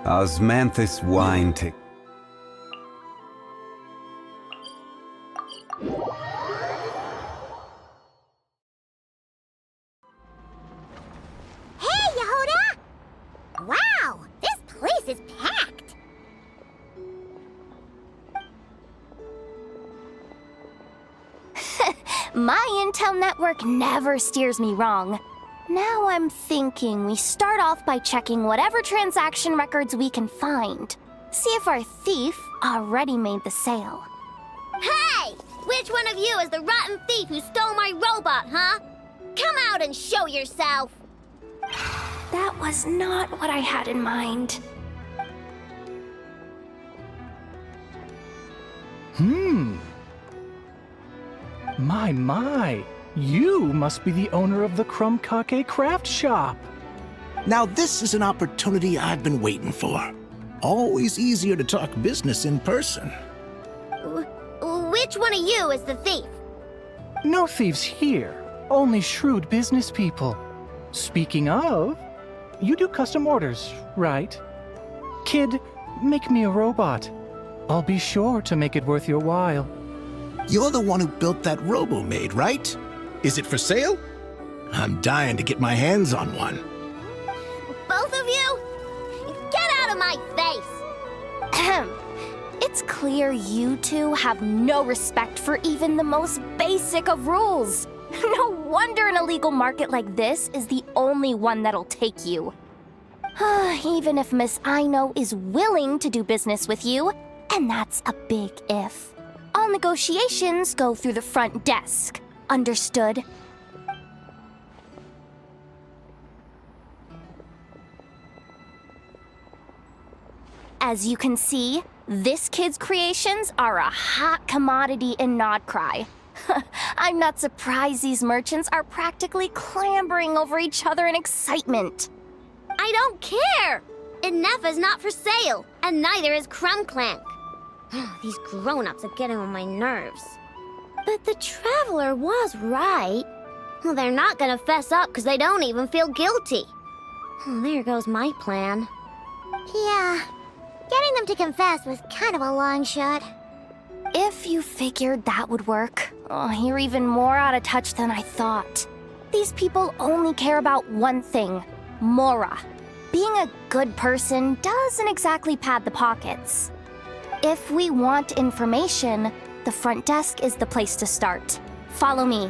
Osmanthus wine tick. Hey, Yehuda! Wow, this place is packed. My intel network never steers me wrong. Now I'm thinking we start off by checking whatever transaction records we can find. See if our thief already made the sale. Hey! Which one of you is the rotten thief who stole my robot, huh? Come out and show yourself! That was not what I had in mind. My. You must be the owner of the Cling-clang craft shop. Now this is an opportunity I've been waiting for. Always easier to talk business in person. Which one of you is the thief? No thieves here, only shrewd business people. Speaking of, you do custom orders, right? Kid, make me a robot. I'll be sure to make it worth your while. You're the one who built that robo-maid, right? Is it for sale? I'm dying to get my hands on one. Both of you? Get out of my face! It's clear you two have no respect for even the most basic of rules. No wonder an illegal market like this is the only one that'll take you. Even if Miss Aino is willing to do business with you, and that's a big if. All negotiations go through the front desk. Understood? As you can see, this kid's creations are a hot commodity in Nodcry. I'm not surprised these merchants are practically clambering over each other in excitement. I don't care! Enough is not for sale, and neither is Cling-clang. These grown-ups are getting on my nerves. But the Traveler was right. Well, they're not gonna fess up because they don't even feel guilty. Oh, there goes my plan. Yeah, getting them to confess was kind of a long shot. If you figured that would work, you're even more out of touch than I thought. These people only care about one thing, Mora. Being a good person doesn't exactly pad the pockets. If we want information, the front desk is the place to start. Follow me.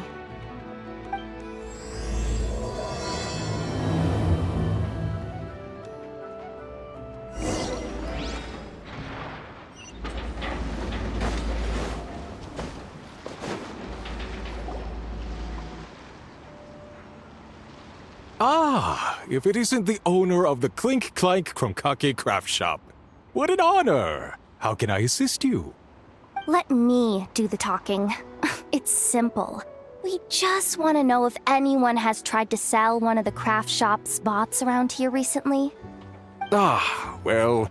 Ah, if it isn't the owner of the Cling-clang craft shop. What an honor! How can I assist you? Let me do the talking. It's simple. We just want to know if anyone has tried to sell one of the craft shop's bots around here recently. Ah, well,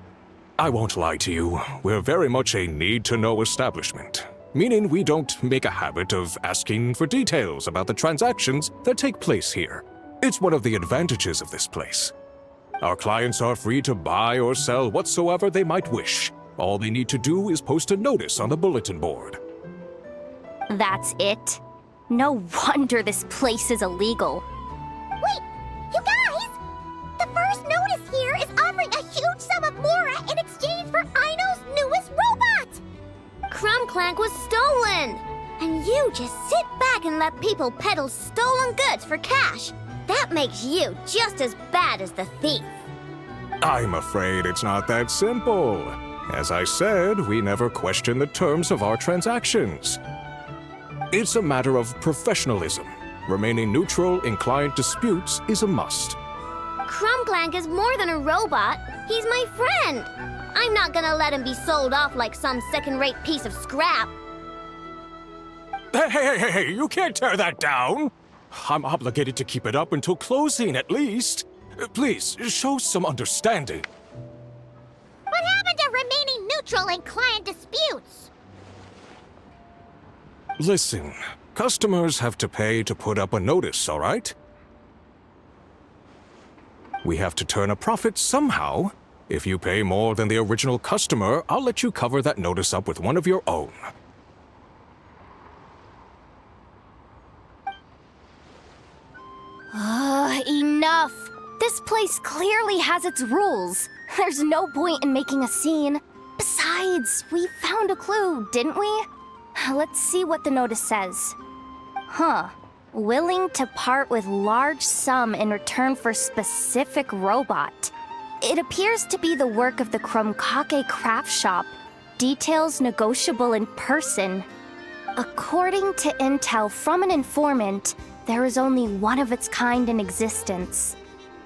I won't lie to you. We're very much a need-to-know establishment, meaning we don't make a habit of asking for details about the transactions that take place here. It's one of the advantages of this place. Our clients are free to buy or sell whatsoever they might wish. All they need to do is post a notice on the bulletin board. That's it? No wonder this place is illegal. Wait, you guys! The first notice here is offering a huge sum of Mora in exchange for Aino's newest robot! Cling-clang was stolen! And you just sit back and let people peddle stolen goods for cash. That makes you just as bad as the thief. I'm afraid it's not that simple. As I said, we never question the terms of our transactions. It's a matter of professionalism. Remaining neutral in client disputes is a must. Cling-clang is more than a robot. He's my friend. I'm not gonna let him be sold off like some second-rate piece of scrap. Hey, you can't tear that down! I'm obligated to keep it up until closing, at least. Please, show some understanding. What happened to remaining neutral in client disputes? Listen, customers have to pay to put up a notice, all right? We have to turn a profit somehow. If you pay more than the original customer, I'll let you cover that notice up with one of your own. Enough! This place clearly has its rules. There's no point in making a scene. Besides, we found a clue, didn't we? Let's see what the notice says. Willing to part with large sum in return for specific robot. It appears to be the work of the Cling-clang craft shop. Details negotiable in person. According to intel from an informant, there is only one of its kind in existence.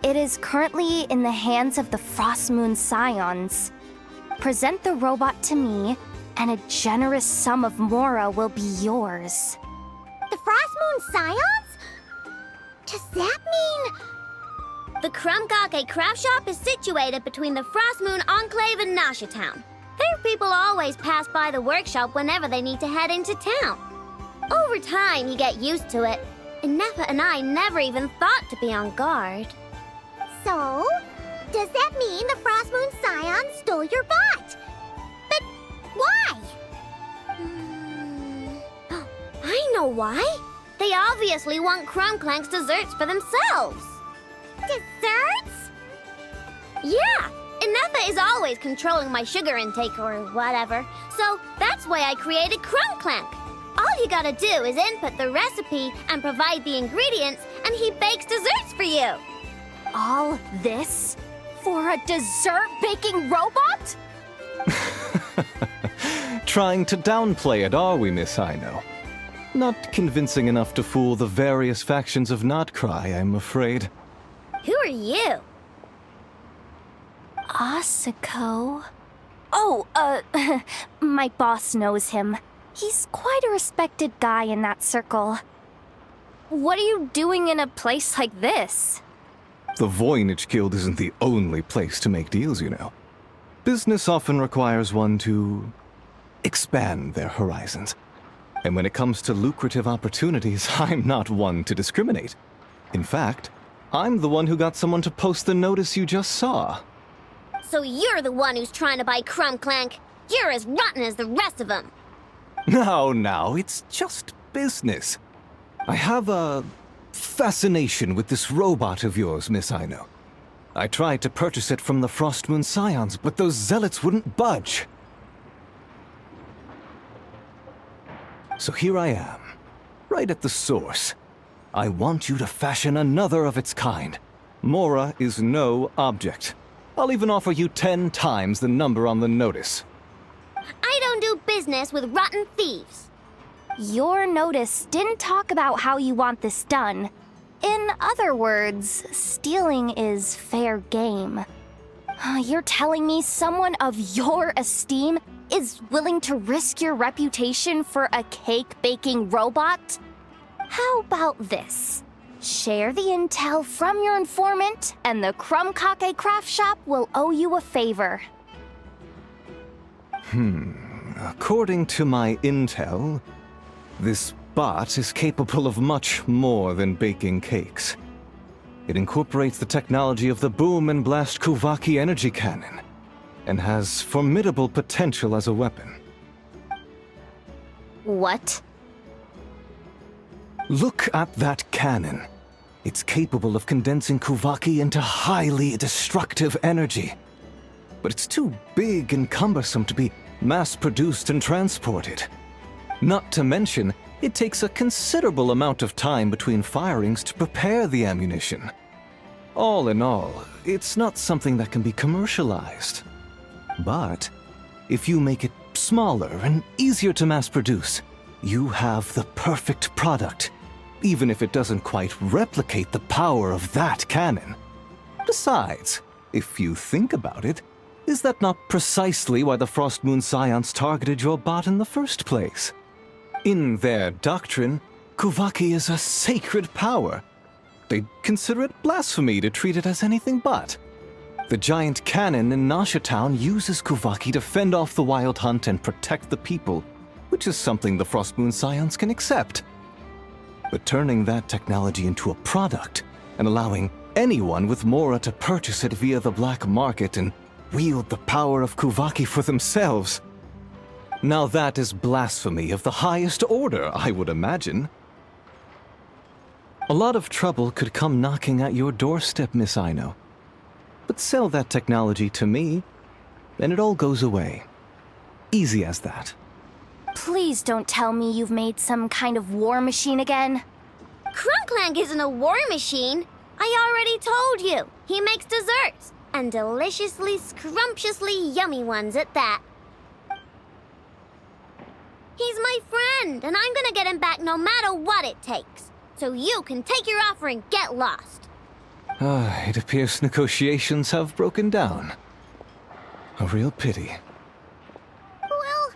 It is currently in the hands of the Frost Moon Scions. Present the robot to me, and a generous sum of Mora will be yours. The Frost Moon Scions? Does that mean... The Cling-clang craft shop is situated between the Frost Moon Enclave and Nasha Town. Their people always pass by the workshop whenever they need to head into town. Over time, you get used to it, and Nefa and I never even thought to be on guard. So, does that mean the Frost Moon Scions stole your bot? But why? I know why. They obviously want Cling-clang's desserts for themselves. Desserts? Yeah, and Nefa is always controlling my sugar intake or whatever, so that's why I created Cling-clang. All you gotta do is input the recipe and provide the ingredients, and he bakes desserts for you. All this for a dessert baking robot? Trying to downplay it, are we, Miss Aino? Not convincing enough to fool the various factions of Notcry, I'm afraid. Who are you? Asako? Oh, my boss knows him. He's quite a respected guy in that circle. What are you doing in a place like this? The Voynich Guild isn't the only place to make deals, you know. Business often requires one to expand their horizons. And when it comes to lucrative opportunities, I'm not one to discriminate. In fact, I'm the one who got someone to post the notice you just saw. So you're the one who's trying to buy Cling-clang. You're as rotten as the rest of them. No, it's just business. I have a fascination with this robot of yours, Miss Aino. I tried to purchase it from the Frost Moon Scions, but those zealots wouldn't budge. So here I am, right at the source. I want you to fashion another of its kind. Mora is no object. I'll even offer you 10 times the number on the notice. I don't do business with rotten thieves. Your notice didn't talk about how you want this done. In other words, stealing is fair game. You're telling me someone of your esteem is willing to risk your reputation for a cake-baking robot? How about this? Share the intel from your informant, and the Cling-clang craft shop will owe you a favor. According to my intel, this bot is capable of much more than baking cakes. It incorporates the technology of the Boom and Blast Kuvaki energy cannon, and has formidable potential as a weapon. What? Look at that cannon. It's capable of condensing Kuvaki into highly destructive energy. But it's too big and cumbersome to be mass-produced and transported. Not to mention, it takes a considerable amount of time between firings to prepare the ammunition. All in all, it's not something that can be commercialized. But if you make it smaller and easier to mass-produce, you have the perfect product, even if it doesn't quite replicate the power of that cannon. Besides, if you think about it, is that not precisely why the Frost Moon Scions targeted your bot in the first place? In their doctrine, Kuvaki is a sacred power. They'd consider it blasphemy to treat it as anything but. The giant cannon in Nasha Town uses Kuvaki to fend off the Wild Hunt and protect the people, which is something the Frost Moon Scions can accept. But turning that technology into a product and allowing anyone with Mora to purchase it via the black market and wield the power of Kuvaki for themselves. Now that is blasphemy of the highest order, I would imagine. A lot of trouble could come knocking at your doorstep, Miss Aino. But sell that technology to me, and it all goes away. Easy as that. Please don't tell me you've made some kind of war machine again. Cling-clang isn't a war machine. I already told you. He makes desserts, and deliciously, scrumptiously yummy ones at that. He's my friend, and I'm gonna get him back no matter what it takes. So you can take your offer and get lost. It appears negotiations have broken down. A real pity. Well,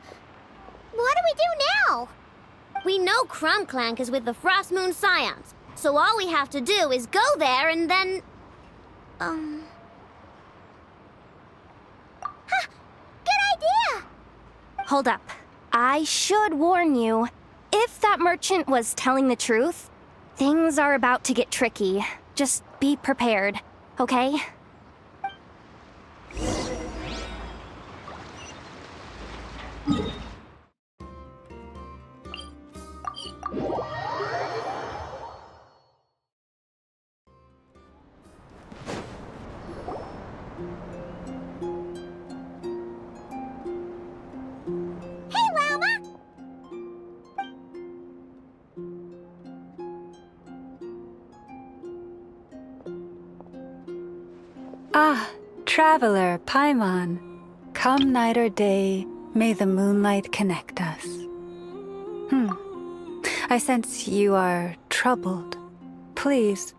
what do we do now? We know Cling-clang is with the Frost Moon Scions, so all we have to do is go there and then... Good idea! Hold up. I should warn you. If that merchant was telling the truth, things are about to get tricky. Just be prepared, okay? Hey, Llama! Ah, traveler, Paimon. Come night or day, may the moonlight connect us. I sense you are troubled. Please,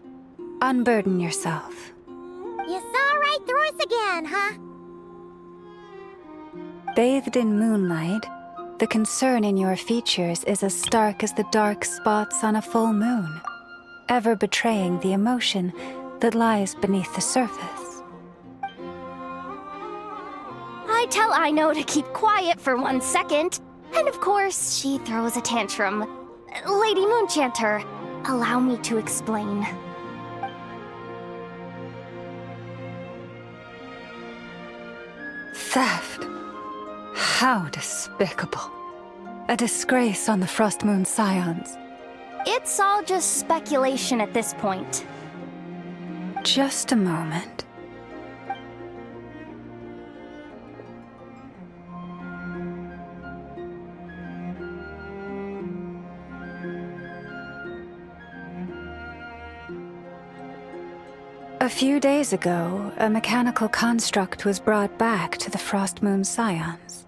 unburden yourself. You saw right through us again, huh? Bathed in moonlight, the concern in your features is as stark as the dark spots on a full moon, ever betraying the emotion that lies beneath the surface. I tell Aino to keep quiet for 1 second, and of course, she throws a tantrum. Lady Moonchanter, allow me to explain. Theft. How despicable. A disgrace on the Frost Moon Scions. It's all just speculation at this point. Just a moment. A few days ago, a mechanical construct was brought back to the Frost Moon Scions.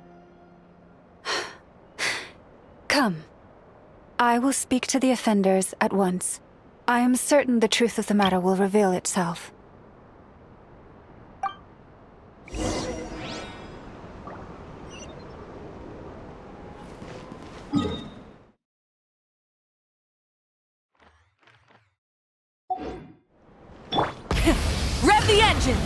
Come. I will speak to the offenders at once. I am certain the truth of the matter will reveal itself. Rev the engines!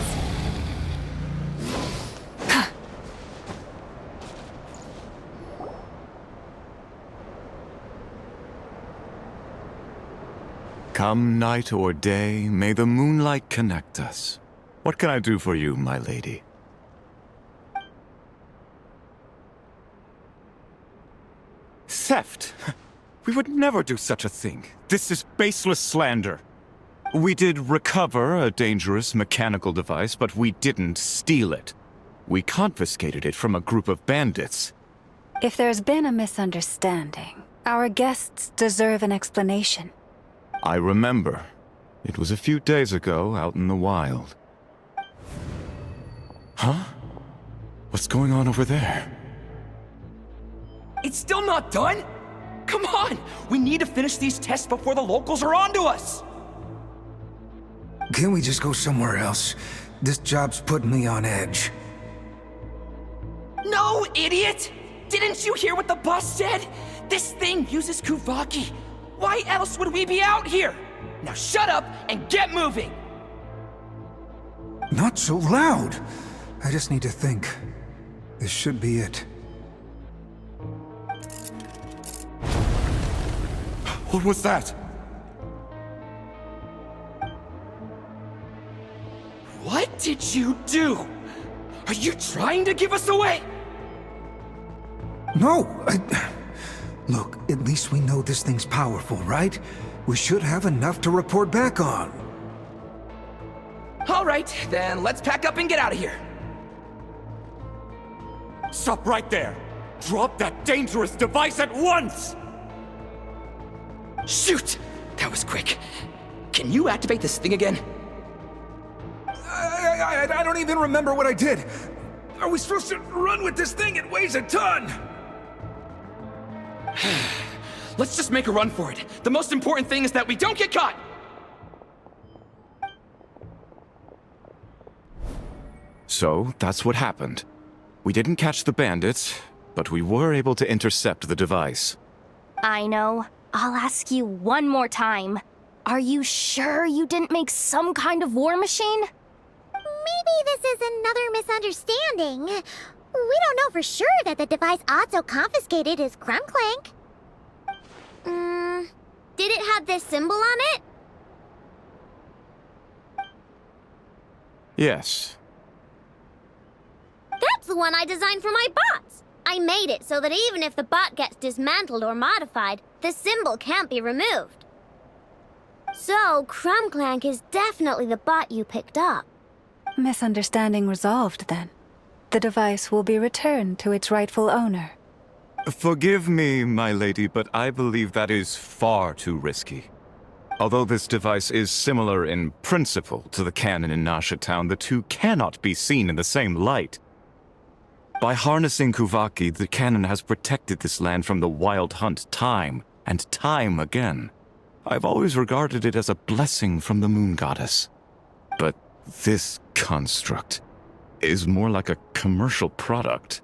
Come night or day, may the moonlight connect us. What can I do for you, my lady? Theft? We would never do such a thing. This is baseless slander. We did recover a dangerous mechanical device, but we didn't steal it. We confiscated it from a group of bandits. If there's been a misunderstanding, our guests deserve an explanation. I remember. It was a few days ago, out in the wild. Huh? What's going on over there? It's still not done? Come on! We need to finish these tests before the locals are onto us! Can we just go somewhere else? This job's putting me on edge. No, idiot! Didn't you hear what the boss said? This thing uses Kuvaki. Why else would we be out here? Now shut up and get moving! Not so loud! I just need to think. This should be it. What was that? did you do? Are you trying to give us away? No, Look, at least we know this thing's powerful, right? We should have enough to report back on. All right, then let's pack up and get out of here. Stop right there! Drop that dangerous device at once! Shoot! That was quick. Can you activate this thing again? I don't even remember what I did. Are we supposed to run with this thing? It weighs a ton! Let's just make a run for it. The most important thing is that we don't get caught! So, that's what happened. We didn't catch the bandits, but we were able to intercept the device. I know. I'll ask you one more time. Are you sure you didn't make some kind of war machine? Maybe this is another misunderstanding. We don't know for sure that the device Otto confiscated is Cling-clang. Did it have this symbol on it? Yes. That's the one I designed for my bots. I made it so that even if the bot gets dismantled or modified, the symbol can't be removed. So, Cling-clang is definitely the bot you picked up. Misunderstanding resolved, then. The device will be returned to its rightful owner. Forgive me, my lady, but I believe that is far too risky. Although this device is similar in principle to the cannon in Nasha Town, the two cannot be seen in the same light. By harnessing Kuvaki, the cannon has protected this land from the wild hunt time and time again. I've always regarded it as a blessing from the moon goddess. But this construct is more like a commercial product.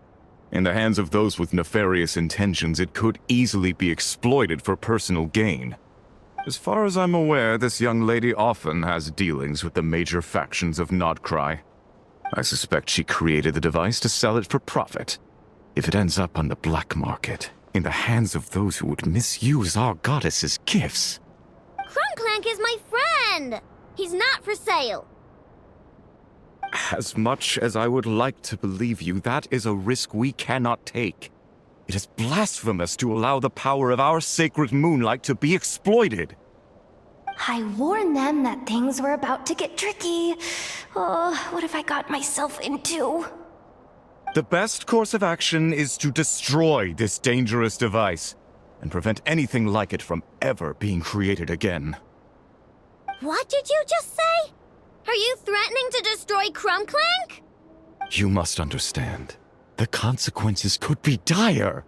In the hands of those with nefarious intentions, it could easily be exploited for personal gain. As far as I'm aware, this young lady often has dealings with the major factions of Nodcry. I suspect she created the device to sell it for profit. If it ends up on the black market, in the hands of those who would misuse our goddess's gifts... Cling-clang is my friend! He's not for sale. As much as I would like to believe you, that is a risk we cannot take. It is blasphemous to allow the power of our sacred moonlight to be exploited. I warned them that things were about to get tricky. Oh, what have I got myself into? The best course of action is to destroy this dangerous device and prevent anything like it from ever being created again. What did you just say? Are you threatening to destroy Cling-clang? You must understand. The consequences could be dire.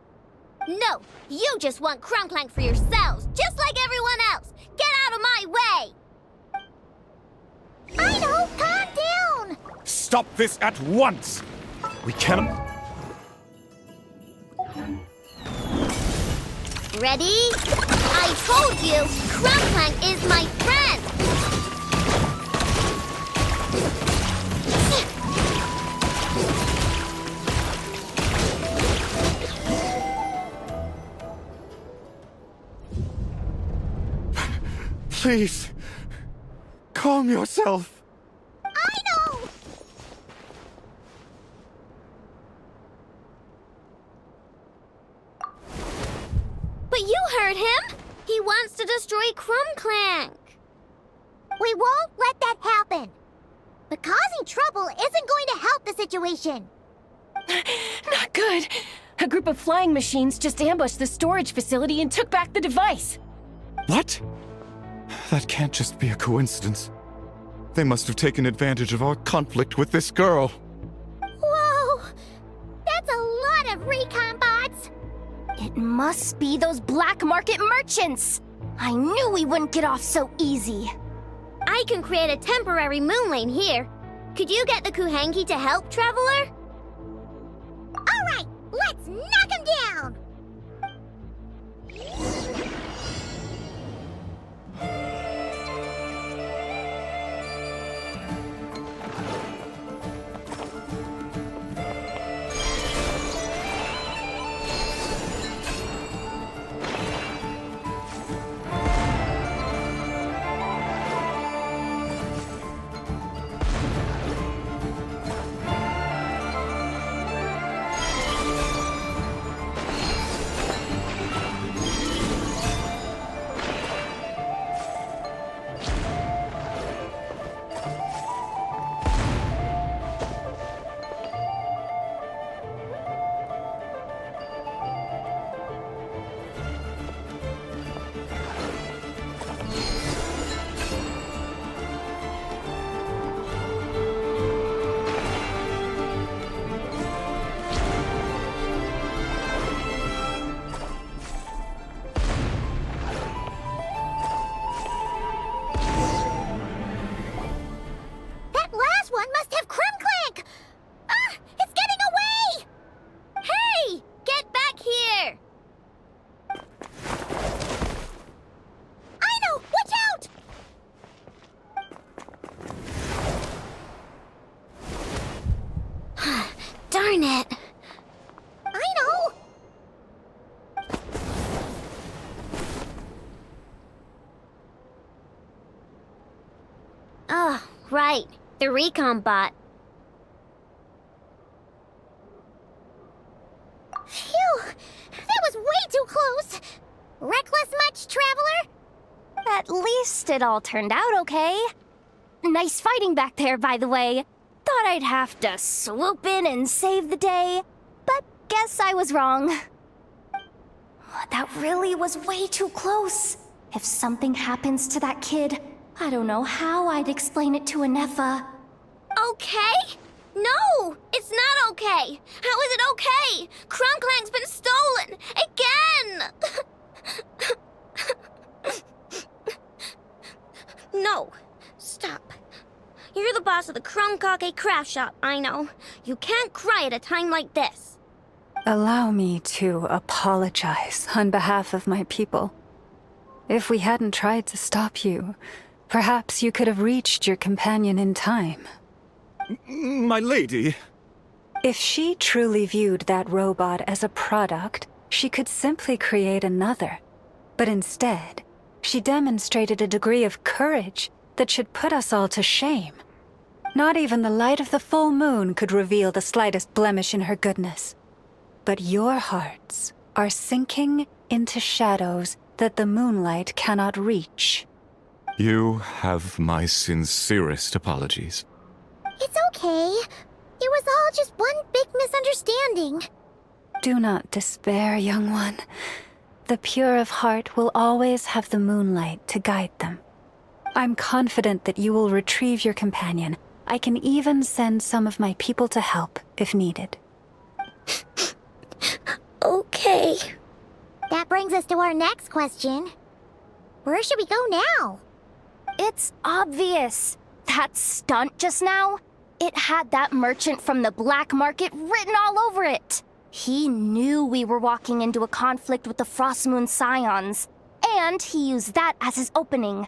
No, you just want Cling-clang for yourselves, just like everyone else. Get out of my way! I know, calm down! Stop this at once! We cannot... Ready? I told you, Cling-clang is my friend! Please, calm yourself. I know! But you heard him! He wants to destroy Cling-clang. We won't let that happen. But causing trouble isn't going to help the situation. Not good. A group of flying machines just ambushed the storage facility and took back the device. What? That can't just be a coincidence. They must have taken advantage of our conflict with this girl. Whoa! That's a lot of recon bots! It must be those black market merchants! I knew we wouldn't get off so easy. I can create a temporary moon lane here. Could you get the Kuhangi to help, Traveler? Alright, let's knock him down! Oh, right. The recon bot. Phew! That was way too close! Reckless much, Traveler? At least it all turned out okay. Nice fighting back there, by the way. Thought I'd have to swoop in and save the day, but guess I was wrong. That really was way too close. If something happens to that kid, I don't know how I'd explain it to Anefa. Okay? No! It's not okay! How is it okay? Cling-clang's been stolen! Again! No. Stop. You're the boss of the Crunkake craft shop, I know. You can't cry at a time like this. Allow me to apologize on behalf of my people. If we hadn't tried to stop you, perhaps you could have reached your companion in time. My lady. If she truly viewed that robot as a product, she could simply create another. But instead, she demonstrated a degree of courage that should put us all to shame. Not even the light of the full moon could reveal the slightest blemish in her goodness. But your hearts are sinking into shadows that the moonlight cannot reach. You have my sincerest apologies. It's okay. It was all just one big misunderstanding. Do not despair, young one. The pure of heart will always have the moonlight to guide them. I'm confident that you will retrieve your companion. I can even send some of my people to help if needed. Okay. That brings us to our next question. Where should we go now? It's obvious. That stunt just now, it had that merchant from the black market written all over it. He knew we were walking into a conflict with the Frostmoon Scions, and he used that as his opening.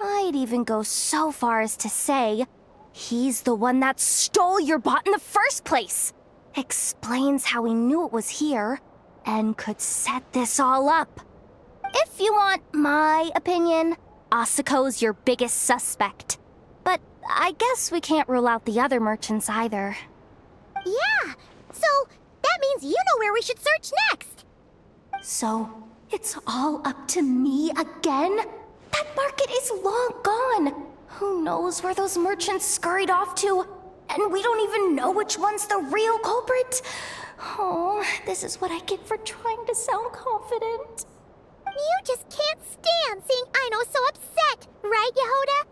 I'd even go so far as to say, he's the one that stole your bot in the first place. Explains how he knew it was here, and could set this all up. If you want my opinion, Asiko's your biggest suspect. But I guess we can't rule out the other merchants either. Yeah, so that means you know where we should search next. So, it's all up to me again? That market is long gone. Who knows where those merchants scurried off to? And we don't even know which one's the real culprit. Oh, this is what I get for trying to sound confident. You just can't stand seeing Aino so upset, right, Yehoda?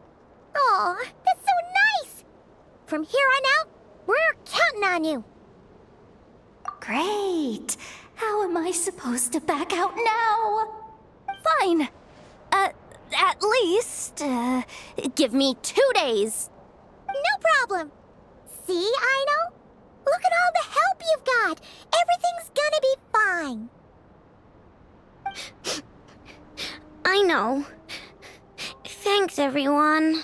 Aw, that's so nice! From here on out, we're counting on you. Great. How am I supposed to back out now? Fine. At least, give me 2 days. No problem. See, Aino? Look at all the help you've got. Everything's gonna be fine. I know. Thanks, everyone.